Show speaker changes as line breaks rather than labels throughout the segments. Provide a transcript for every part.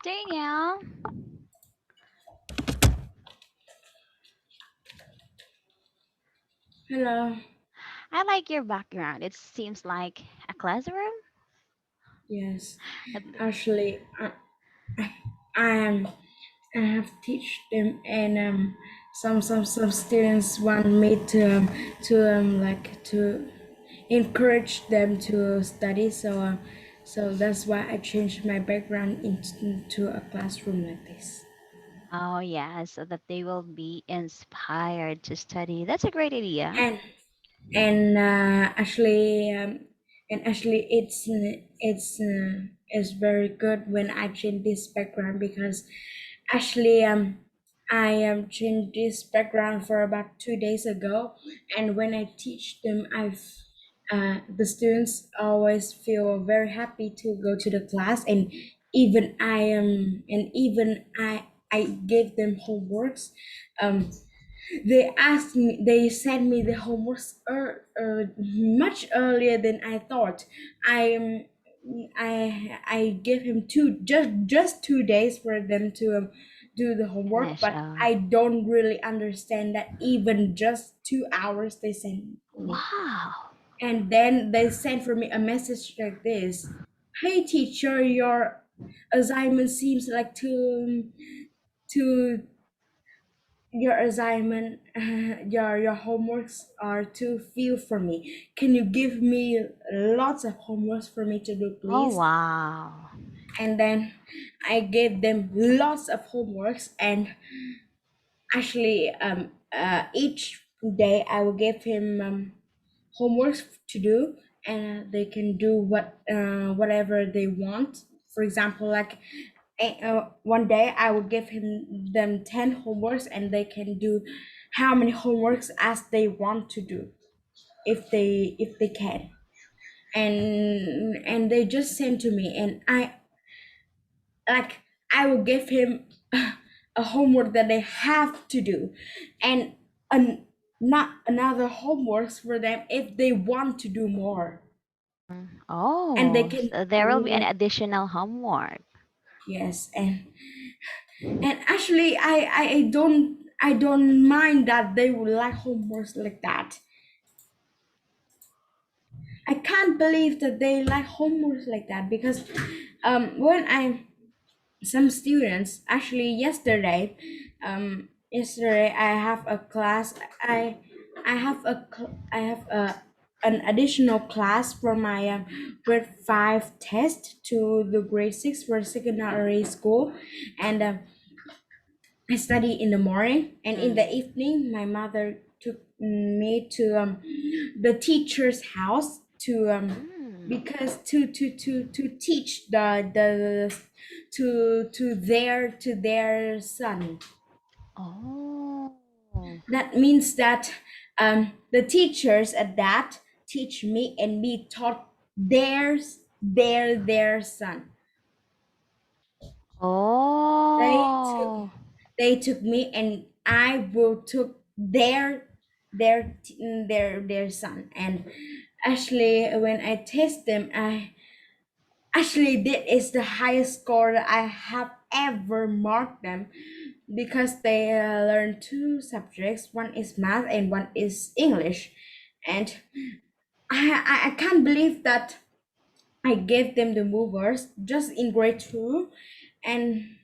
Danielle,
Hello.
I like your background. It seems like a classroom.
Yes,
Uh,
actually, I am. I have teach them, and some students want me to like to encourage them to study. So that's why I changed my background into a classroom like this.
Oh, yeah, so that they will be inspired to study. That's a great idea.
And and actually it's very good when I change this background because actually I changed this background for about 2 days ago, and when I teach them the students always feel very happy to go to the class, and even I gave them homeworks. um they asked me, they sent me the homeworks much earlier than I thought. I I gave him just 2 days for them to do the homework,
Finish.
but I don't really understand that even just 2 hours they sent me.
Wow.
And then they sent for me a message like this: "Hey teacher, your assignment seems like too your assignment your homeworks are too few for me. Can you give me lots of homeworks for me to do,
Oh,
please?"
wow.
And then I gave them lots of homeworks, and actually each day I will give him homeworks to do, and they can do whatever they want. For example, like one day I will give them 10 homeworks, and they can do how many homeworks as they want to do, if they can. And they just send to me, and like I will give him a homework that they have to do, and not another homeworks for them if they want to do more, and they
Oh,
can
so there will be an
do.
additional homework.
Yes, and actually I don't mind that they would like homeworks like that. I can't believe that they like homeworks like that, because when I some students actually yesterday I have a class. I have an additional class for my grade 5 test to the grade 6 for secondary school, and I study in the morning, and in the
Mm.
evening my mother took me to the teacher's house to
Mm.
because to teach the to their son.
Oh.
That means that the teachers at that teach me, and me taught their son. They took
Oh.
they took me, and I will took their son. And actually when I test them, I actually that is the highest score that I have ever marked them, because they learn two subjects. One is math and one is English. And I can't believe that I gave them the movers just in grade 2, and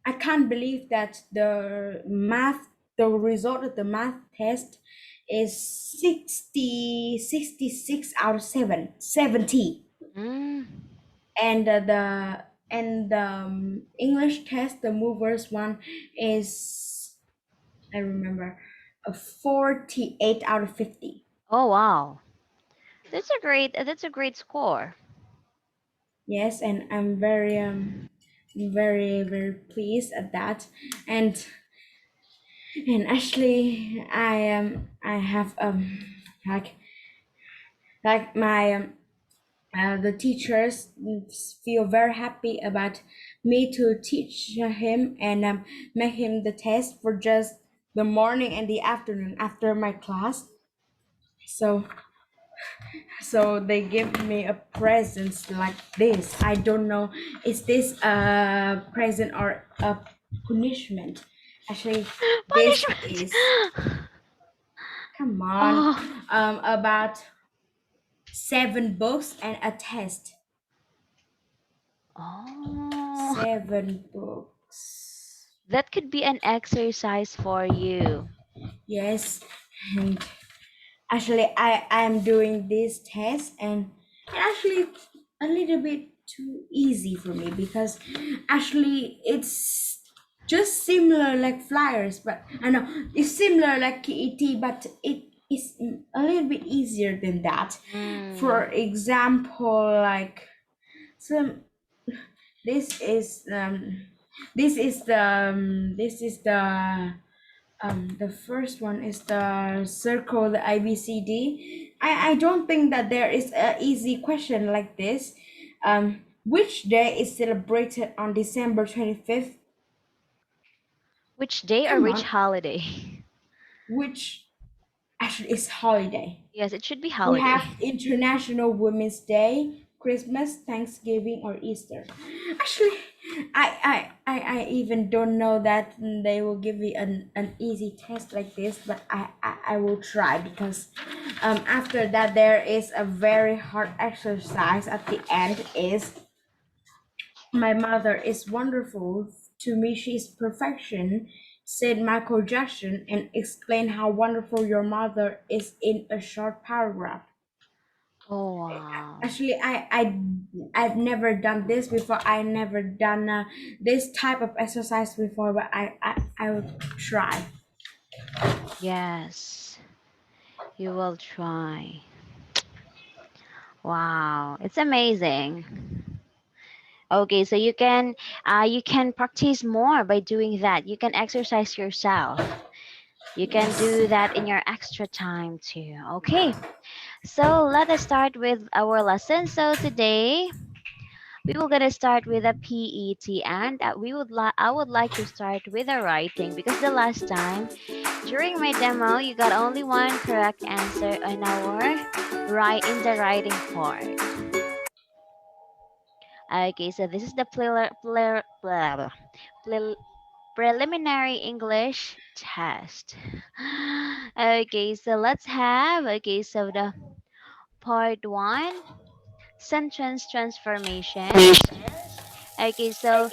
I can't believe that the result of the math test is 66 out of 70.
Mm.
And the English test, the movers one, is, I remember, a 48 out of 50.
Oh, wow. That's a great score.
Yes, and I'm very very pleased at that. And actually I have like my the teachers feel very happy about me to teach him, and make him the test for just the morning and the afternoon after my class. So So they give me a present like this. I don't know, is this a present or a punishment? Actually, this
Punishment.
is, come on,
Oh.
about 7 books and a test.
Oh.
7 books.
That could be an exercise for you.
Yes, and actually I'm doing this test, and actually it's a little bit too easy for me because actually it's just similar like flyers, but I know it's similar like KET, but it is a little bit easier than that. For
Mm.
example, like some, this is the first one is the circle, the IBCD. I don't think that there is a easy question like this. Which day is celebrated on December 25th?
Which day or
Come
which
on,
holiday?
which actually is holiday.
Yes, it should be
We
holiday.
have International Women's Day, Christmas, Thanksgiving, or Easter. Actually, I even don't know that they will give me an easy test like this, but I will try because after that there is a very hard exercise at the end is my mother is wonderful. To me, she is perfection, said Michael Jackson, and explain how wonderful your mother is in a short paragraph.
Oh, wow.
Actually, I've never done this before. I never done this type of exercise before, but I would try.
Yes, you will try. Wow, it's amazing. Okay, so you can practice more by doing that. You can exercise yourself. You can
Yes.
do that in your extra time too. Okay, so let us start with our lesson. So today we will gonna start with a PET, and I would like to start with a writing because the last time during my demo you got only one correct answer on our right in the writing part. Okay, so this is the preliminary English test. Okay, so let's have, okay, so the part one, sentence transformations. Okay, so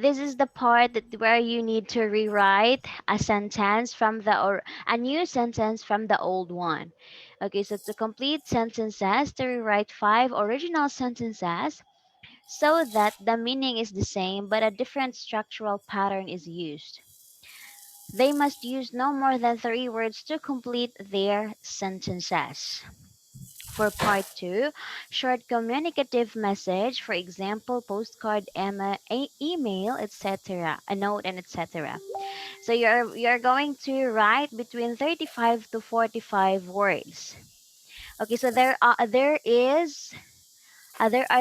this is the part that where you need to rewrite a sentence from the or a new sentence from the old one. Okay, so to complete sentences, to rewrite five original sentences so that the meaning is the same but a different structural pattern is used. They must use no more than three words to complete their sentences. For part two, short communicative message, for example, postcard, email, etc., a note, and etc. So you're going to write between 35 to 45 words. Okay, so there are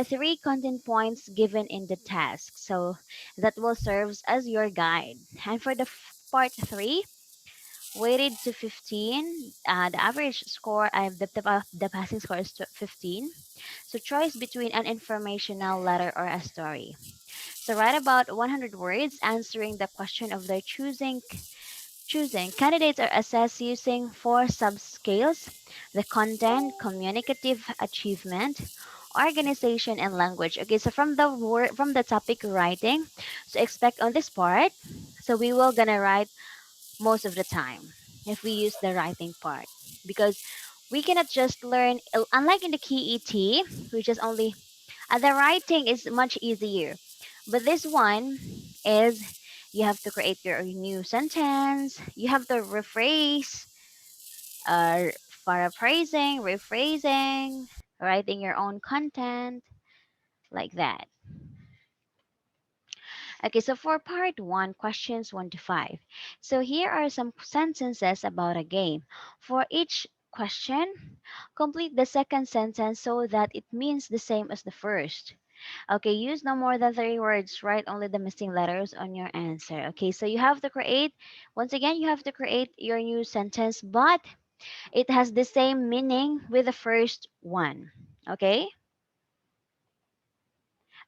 three content points given in the task, so that will serve as your guide. And for the part three, weighted to 15, the average score, the passing score is 15. So choice between an informational letter or a story. So write about 100 words answering the question of their choosing. Candidates are assessed using four subscales: the content, communicative achievement, organization, and language. Okay, so from the topic writing, so expect on this part. So we will gonna write most of the time if we use the writing part because we cannot just learn unlike in the KET, which is only the writing is much easier, but this one is you have to create your new sentence, you have to rephrase, paraphrasing, rephrasing, writing your own content, like that. Okay, so for part one, questions one to five. So here are some sentences about a game. For each question, complete the second sentence so that it means the same as the first. Okay, use no more than three words. Write only the missing letters on your answer. Okay, so you have to create, once again, you have to create your new sentence, but It has the same meaning with the first one. Okay?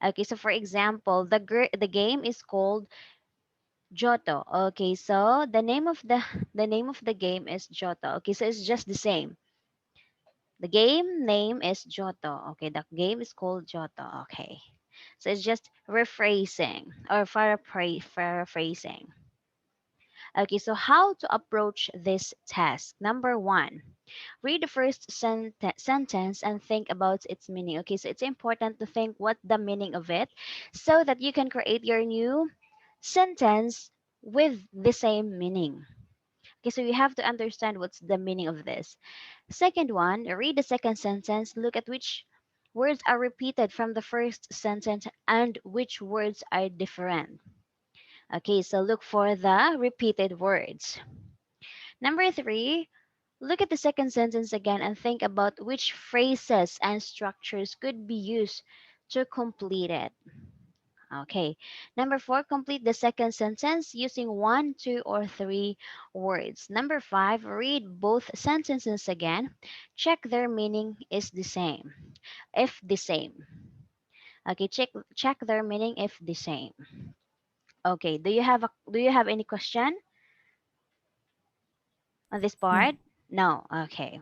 Okay, so for example, the game is called Johto. Okay, so the name of the game is Johto. Okay, so it's just the same. The game name is Johto. Okay, the game is called Johto. Okay. So it's just rephrasing or paraphrasing. Okay, so how to approach this task? Number one, read the first sentence and think about its meaning. Okay, so it's important to think what the meaning of it so that you can create your new sentence with the same meaning. Okay, so you have to understand what's the meaning of this. Second one, read the second sentence, look at which words are repeated from the first sentence and which words are different. Okay, so look for the repeated words. Number three, look at the second sentence again and think about which phrases and structures could be used to complete it. Okay. Number four, complete the second sentence using one, two, or three words. Number five, read both sentences again. Check their meaning is the same. If the same. Okay, check their meaning if the same. Okay, do you have any question on this
No.
part? No. Okay.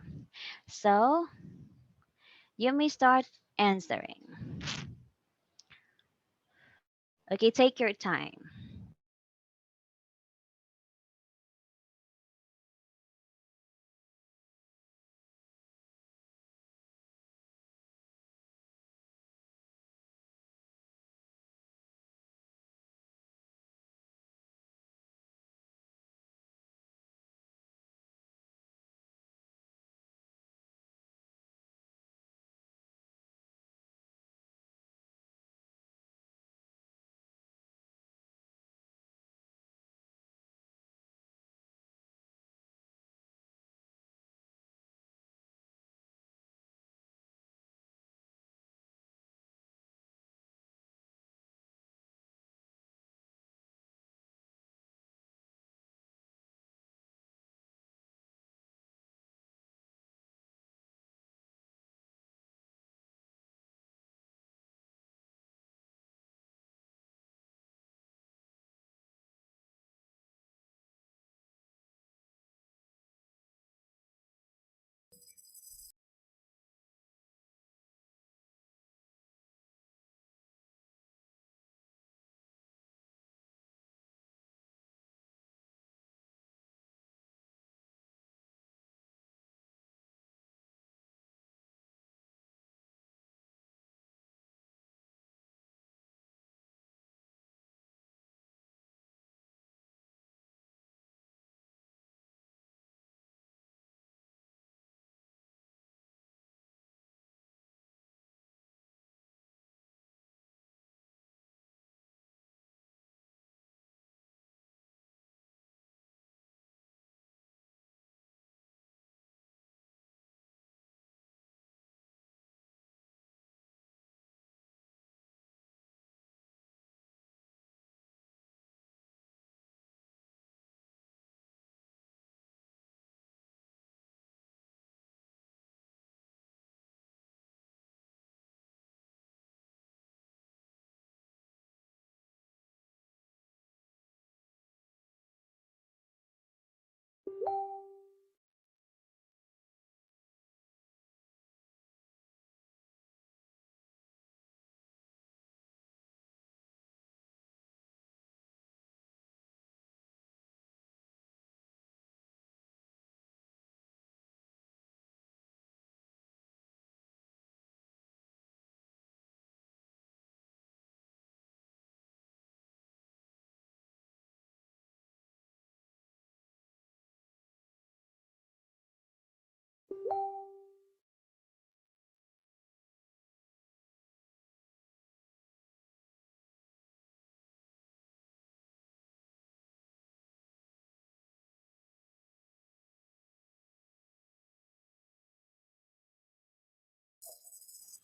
So you may start answering. Okay, take your time.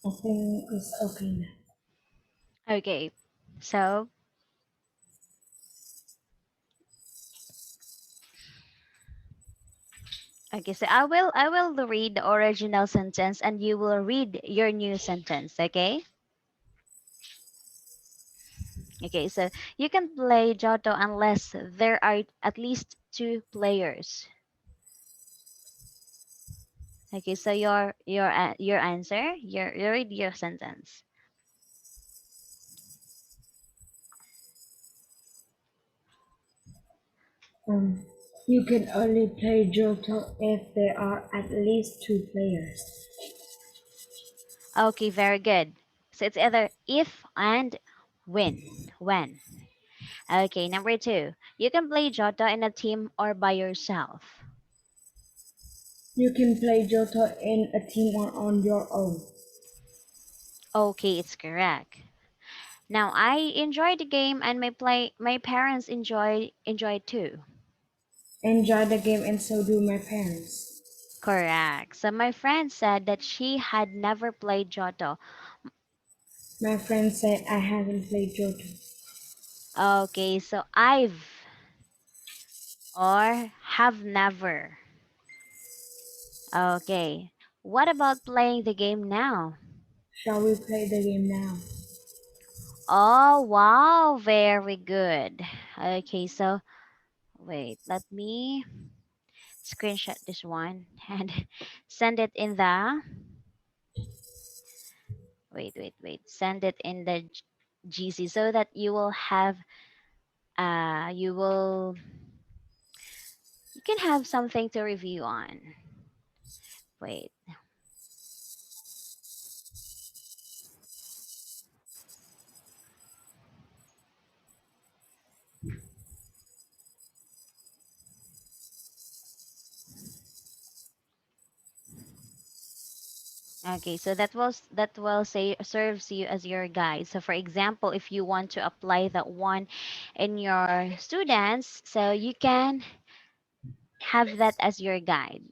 I think it's okay now.
Okay. So, Okay, so I will read the original sentence and you will read your new sentence, okay? Okay, so you can play Johto unless there are at least two players. Okay, so your answer, your read your sentence.
Um, you can only play Johto if there are at least two players.
Okay, very good. So it's either if and when. Okay, number two. You can play Johto in a team or by yourself.
You can play Johto in a team or on your own.
Okay, it's correct. Now I enjoy the game and my parents enjoy it too.
Enjoy the game and so do my parents.
Correct. So my friend said that she had never played Johto.
My friend said I haven't played Johto.
Okay, so I've or have never. Okay. What about playing the game now?
Shall we play the game now?
Oh, wow, very good. Okay, so wait, let me screenshot this one and send it in the send it in the GC so that you will have you will you can have something to review on. Wait. Okay, so that will say serves you as your guide. So for example, if you want to apply that one in your students, so you can have that as your guide.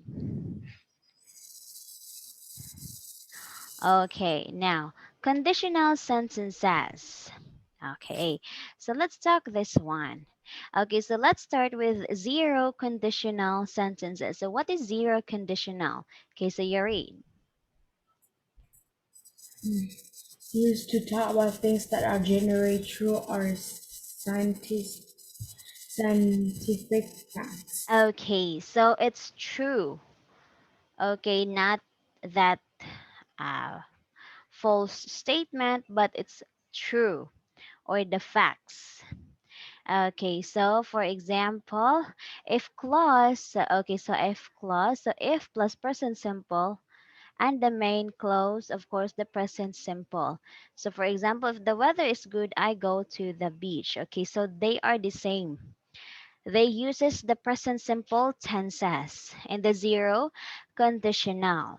Okay, now conditional sentences. Okay, so let's talk this one. Okay, so let's start with zero conditional sentences. So what is zero conditional? Okay, so you read.
Used to talk about things that are generally true or scientific facts.
Okay, so it's true. Okay, not that uh, false statement, but it's true or the facts. Okay, so for example, if clause, so if plus present simple and the main clause, of course, the present simple. So for example, if the weather is good, I go to the beach. Okay, so they are the same. They uses the present simple tenses and the zero conditional.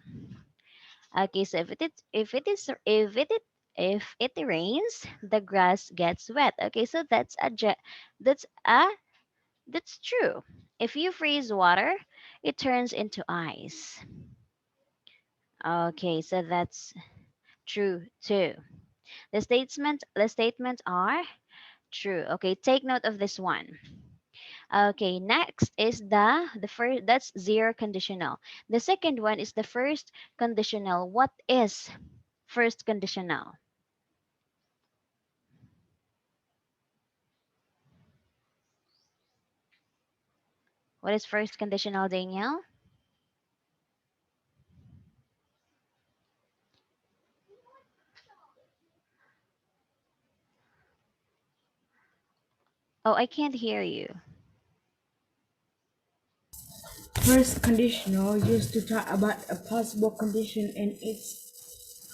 Okay, so if it rains, the grass gets wet. Okay, so that's a that's true. If you freeze water, it turns into ice. Okay, so that's true too. The statements are true. Okay, take note of this one. Okay, next is the first that's zero conditional. The second one is the first conditional. What is first conditional? What is first conditional, Danielle? Oh, I can't hear you.
First conditional used to talk about a possible condition and its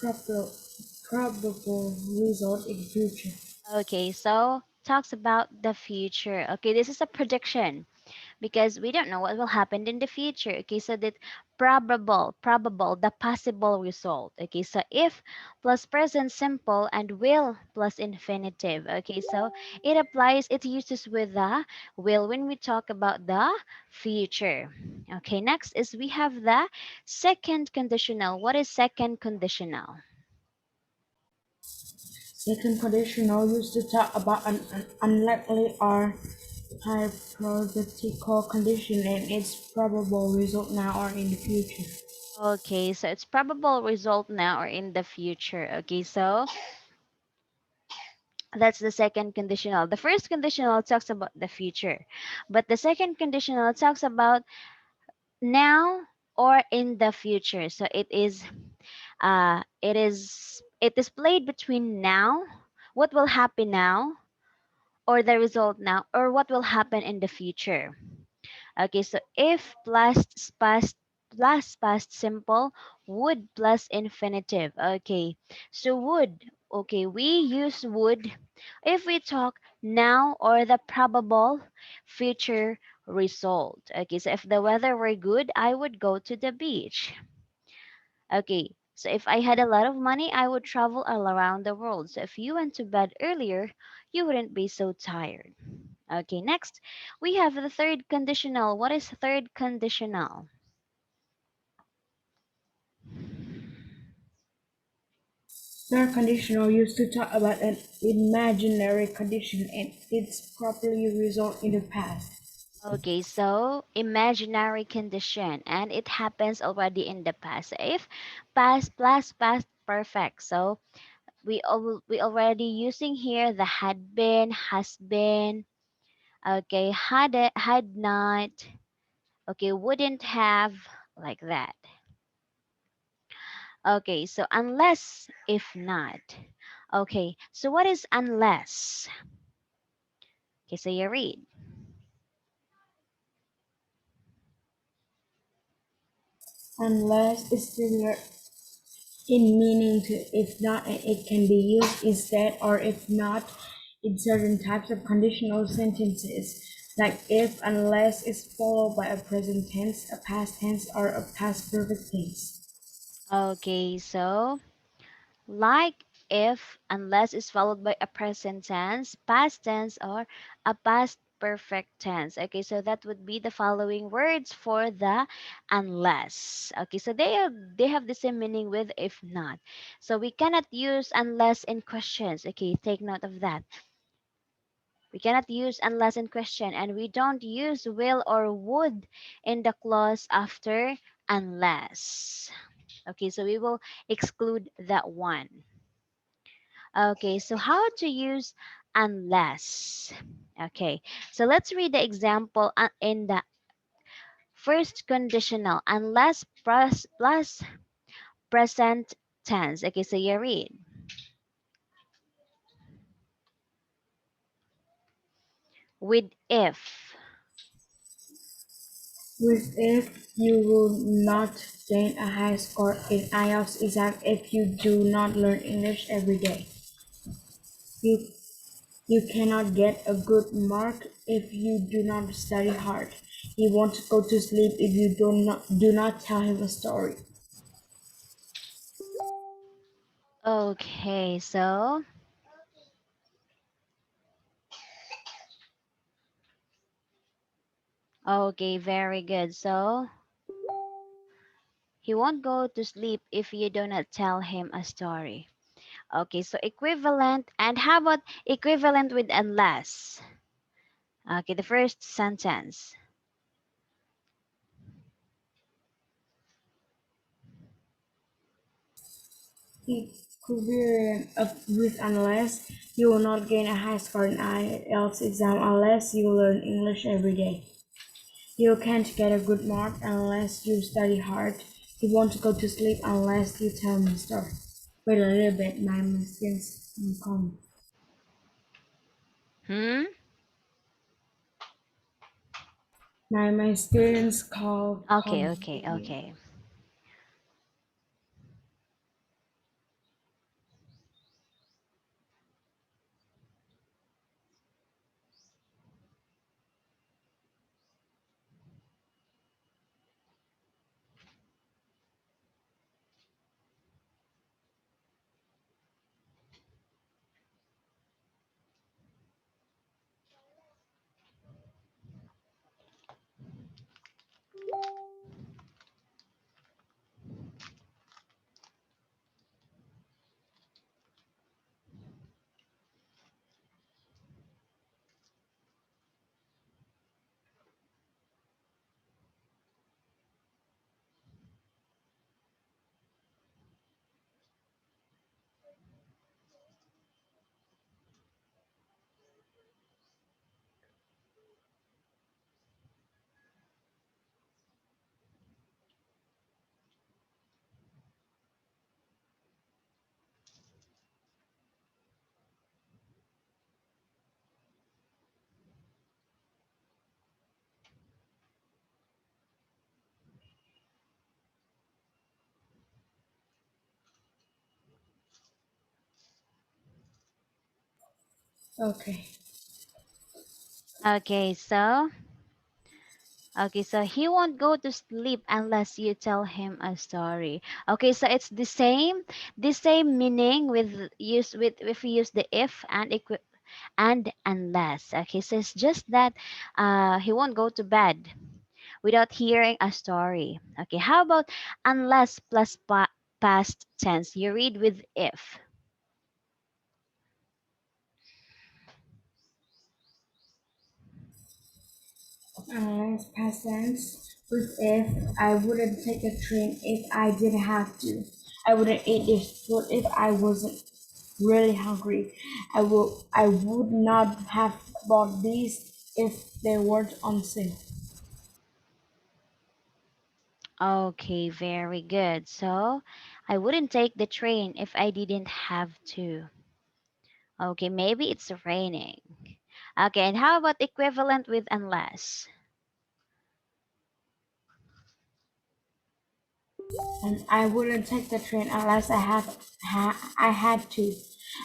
probable result in future.
Okay, so talks about the future. Okay, this is a prediction because we don't know what will happen in the future. Okay, so that probable, the possible result. Okay, so if plus present simple and will plus infinitive. Okay, so it uses with the will when we talk about the future. Okay, next is we have the second conditional. What is second conditional?
Second conditional used to talk about an unlikely or hypothetical condition and its probable result now or in the future.
Okay, so it's probable result now or in the future. Okay, so that's the second conditional. The first conditional talks about the future, but the second conditional talks about now or in the future. So it is played between now, what will happen now, or the result now, or what will happen in the future. Okay, so if plus past simple, would plus infinitive. Okay, so would. Okay, we use would if we talk now or the probable future result. Okay, so if the weather were good, I would go to the beach. Okay, so if I had a lot of money, I would travel all around the world. So if you went to bed earlier, you wouldn't be so tired. Okay, next we have the third conditional. What is third conditional?
Third conditional used to talk about an imaginary condition and its properly result in the past.
Okay, so imaginary condition and it happens already in the past. So if past plus past perfect. So we already using here the had been, has been, okay, had not, okay, wouldn't have, like that. Okay, so unless, if not. Okay, so what is unless? Okay, so you read.
Unless is similar in meaning to if not, and it can be used instead or if not in certain types of conditional sentences, like if unless is followed by a present tense, a past tense, or a past perfect tense.
Okay, so like if unless is followed by a present tense, past tense, or a past perfect tense. Okay, so that would be the following words for the unless. Okay, so they have the same meaning with if not. So we cannot use unless in questions. Okay, take note of that. We cannot use unless in question, and we don't use will or would in the clause after unless. Okay, so we will exclude that one. Okay, so how to use unless? Okay, so let's read the example in the first conditional, unless plus present tense. Okay, so you read with if.
With if you will not gain a high score in IELTS exam if you do not learn English every day. You You cannot get a good mark if you do not study hard. He won't go to sleep if you do not tell him a story.
Okay, so okay, very good. So he won't go to sleep if you do not tell him a story. Okay, so equivalent. And how about equivalent with unless? Okay, the first sentence.
Equivalent with unless you will not gain a high score in IELTS exam unless you learn English every day. You can't get a good mark unless you study hard. You won't go to sleep unless you tell him a story. Wait a little bit, my mistakes come.
Hmm?
My students call
Okay,
come.
okay, okay.
Okay.
Okay, so he won't go to sleep unless you tell him a story. Okay, so it's the same meaning with use with if we use the if and and unless. Okay, so it's just that he won't go to bed without hearing a story. Okay, how about unless plus past tense? You read with if.
Past tense with if I wouldn't take a train if I didn't have to. I wouldn't eat this food if I wasn't really hungry. I would not have bought these if they weren't on sale.
Okay, very good. So I wouldn't take the train if I didn't have to. Okay, maybe it's raining. Okay, and how about equivalent with unless?
And I wouldn't take the train unless I had to.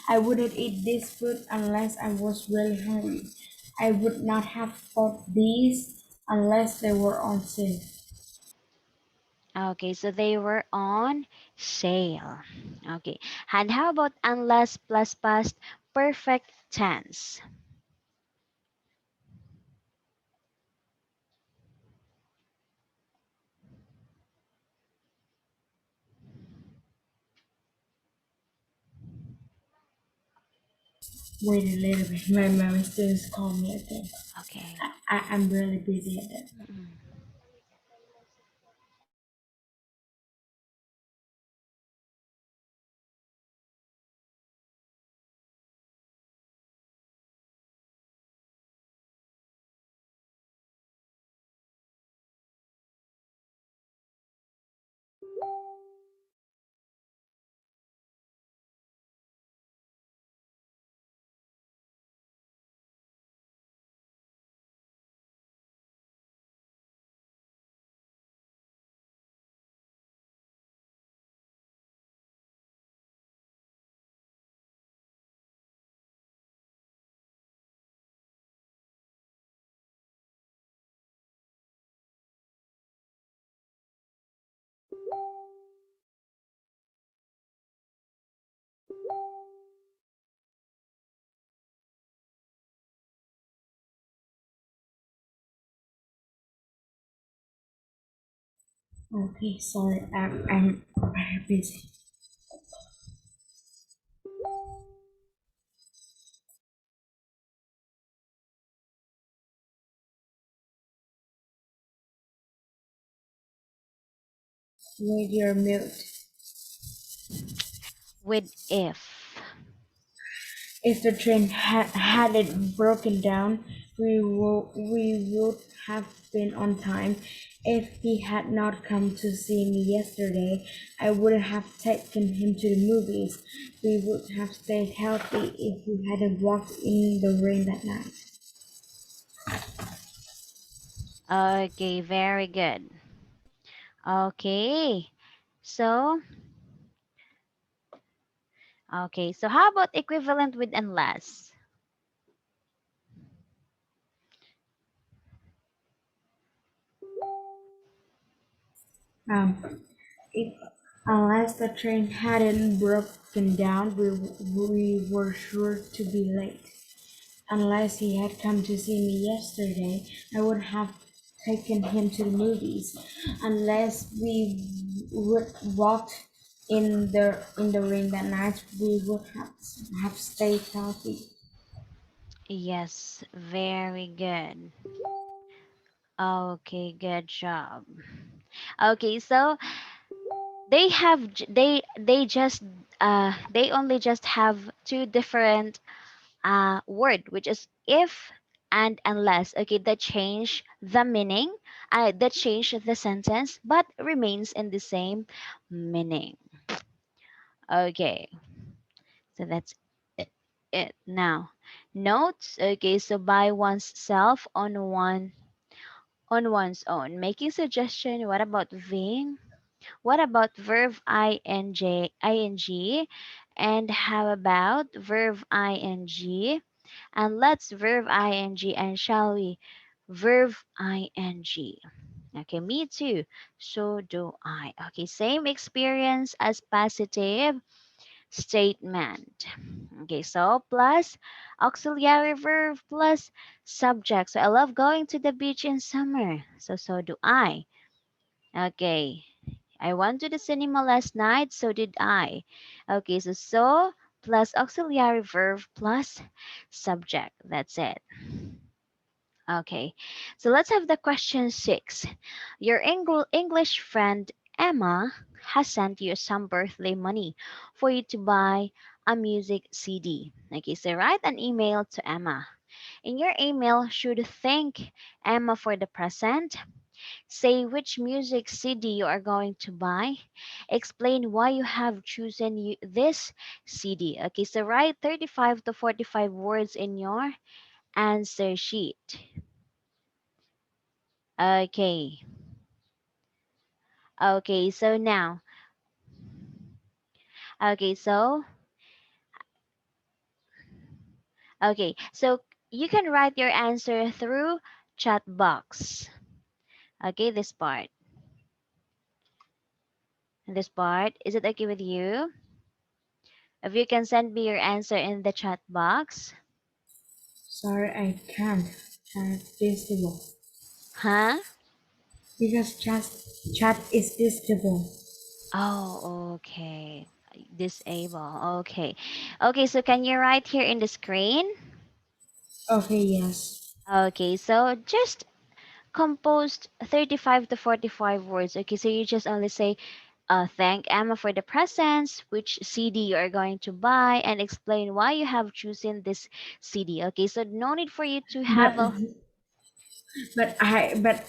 I wouldn't eat this food unless I was really hungry. I would not have bought these unless they were on sale.
Okay, so they were on sale. Okay, and how about unless plus past perfect tense?
Wait a little bit. My students call me again.
Okay.
I'm really busy at that.
Mm.
Okay, sorry. I'm very busy. Wait, you're mute.
With if.
If the train had it broken down, we would have been on time. If he had not come to see me yesterday, I would have taken him to the movies. We would have stayed healthy if we hadn't walked in the rain that night.
Okay, very good. Okay. So, so how about equivalent with unless?
Um, if unless the train hadn't broken down, we were sure to be late. Unless he had come to see me yesterday, I would have taken him to the movies. Unless we would walked in the rain that night, we would have stayed healthy.
Yes, very good. Okay, good job. Okay, so they only just have two different word, which is if and unless. Okay, that change the meaning, that change the sentence, but remains in the same meaning. Okay, so that's it. Now, notes. Okay, so by oneself on one's own. Making suggestion. What about being? What about verb ing? And how about verb ing? And let's verb ing and shall we? Verb ing. Okay, me too. So do I. Okay, same experience as positive statement. Okay, so plus auxiliary verb plus subject. So I love going to the beach in summer. So do I. Okay. I went to the cinema last night, so did I. Okay, so plus auxiliary verb plus subject. That's it. Okay, so let's have the question six. Your English friend Emma has sent you some birthday money for you to buy a music CD. Okay, so write an email to Emma. In your email, should thank Emma for the present. Say which music CD you are going to buy. Explain why you have chosen this CD. Okay, so write 35 to 45 words in your answer sheet. Okay. Okay, so now, okay, so, so you can write your answer through chat box. Okay, this part. This part, is it okay with you? If you can send me your answer in the chat box.
Sorry, I can't. Chat disable.
Huh?
Because chat is disable.
Oh, okay. Disable. Okay. Okay, so can you write here in the screen?
Okay, yes.
Okay, so just composed 35 to 45 words. Okay, so you just only say, thank Emma for the presents, which CD you are going to buy, and explain why you have chosen this CD. Okay, so no need for you to
But
have a.
but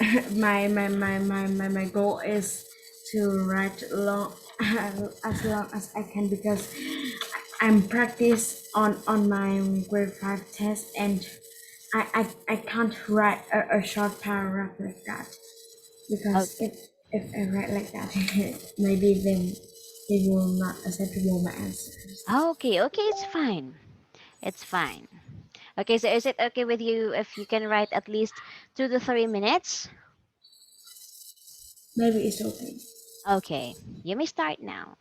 my goal is to write long as long as I can because I'm practice on my grade 5 test and I can't write a short paragraph like that because
Okay,
if I write like that maybe then they will not acceptable my answers.
okay, it's fine. It's fine. Okay, so is it okay with you if you can write at least 2 to 3 minutes?
Maybe it's okay.
Okay, you may start now.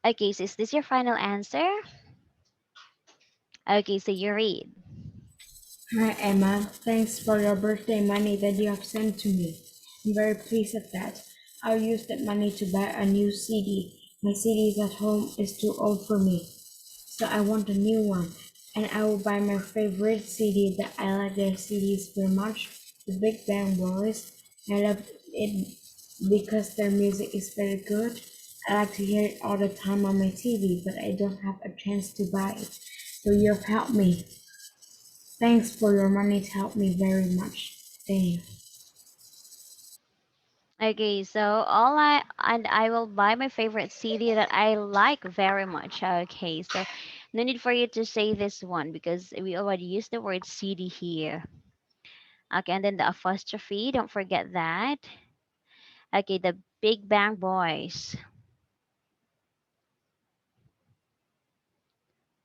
Okay, so is this your final answer? Okay, so you read.
Hi Emma, thanks for your birthday money that you have sent to me. I'm very pleased at that. I'll use that money to buy a new CD. My CDs at home is too old for me, so I want a new one. And I will buy my favorite CD that I like their CDs very much, the Big Bang Boys. I love it because their music is very good. I like to hear it all the time on my TV, but I don't have a chance to buy it. So you've helped me. Thanks for your money to help me very much. Thank you.
Okay, so I will buy my favorite CD that I like very much. Okay, so no need for you to say this one because we already used the word CD here. Okay, and then the apostrophe, don't forget that. Okay, the Big Bang Boys.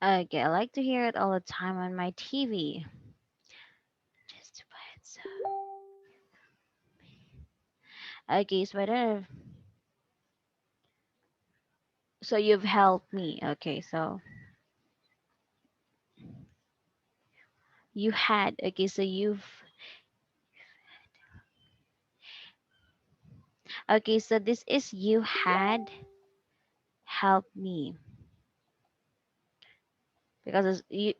Okay, I like to hear it all the time on my TV. Just to buy it. Okay, so so you've helped me. Okay, so you had. Okay, so you've. Okay, so this is you had helped me because he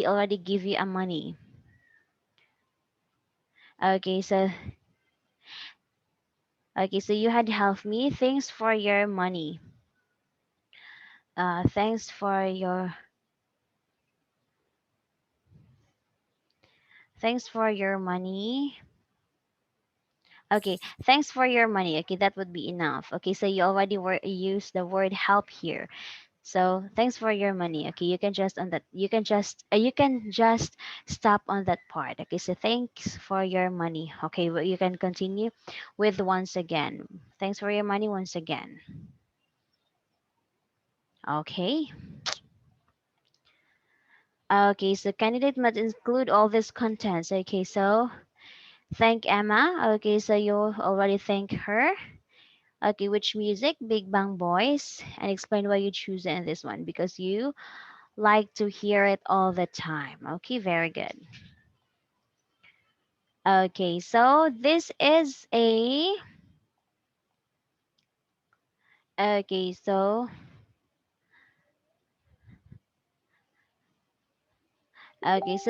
already give you a money. Okay, so you had helped me. Thanks for your thanks for your money. Okay, thanks for your money. Okay, that would be enough. Okay, so you already use the word help here. So thanks for your money. Okay, you can just on that. You can just stop on that part. Okay, so thanks for your money. Okay, well, you can continue with once again. Thanks for your money once again. Okay. Okay, so candidate must include all these contents. Okay, so thank Emma. Okay, so you already thank her. Okay, which music? Big Bang Boys. And explain why you choose it in this one because you like to hear it all the time. Okay, very good. Okay, so this is a okay, so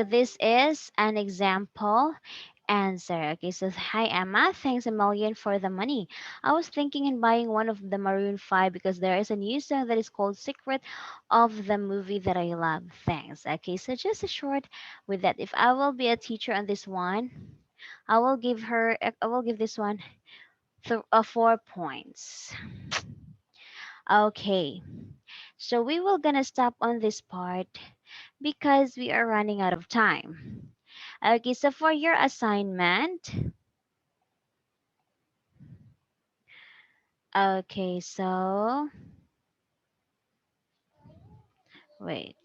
this is an example answer. Okay, so hi Emma, thanks a million for the money. I was thinking in buying one of the Maroon 5 because there is a new song that is called Secret of the movie that I love. Thanks. Okay, so just a short with that. If I will be a teacher on this one, I will give this one 4 points. Okay. So we will gonna stop on this part because we are running out of time. Okay, so for your assignment, okay, so wait.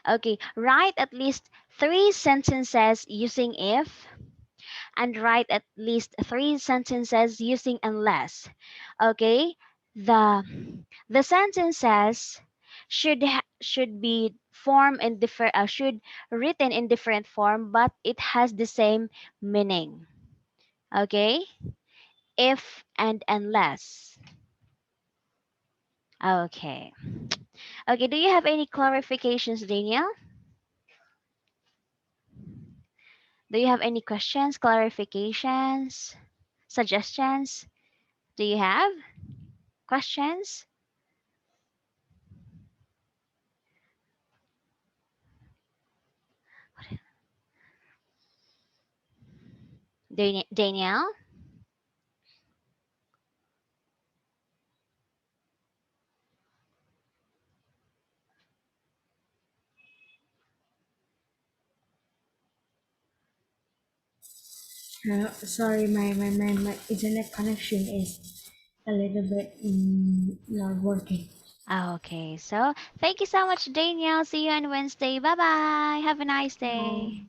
Okay, write at least 3 sentences using if and write at least 3 sentences using unless. Okay, the the sentences should be form in different should written in different form, but it has the same meaning. Okay, if and unless. Okay. Okay, do you have any clarifications, Daniel? Do you have any questions, clarifications, suggestions? Do you have questions? Danielle?
Sorry, my internet connection is a little bit not working.
Okay, so thank you so much, Danielle. See you on Wednesday. Bye bye. Have a nice day.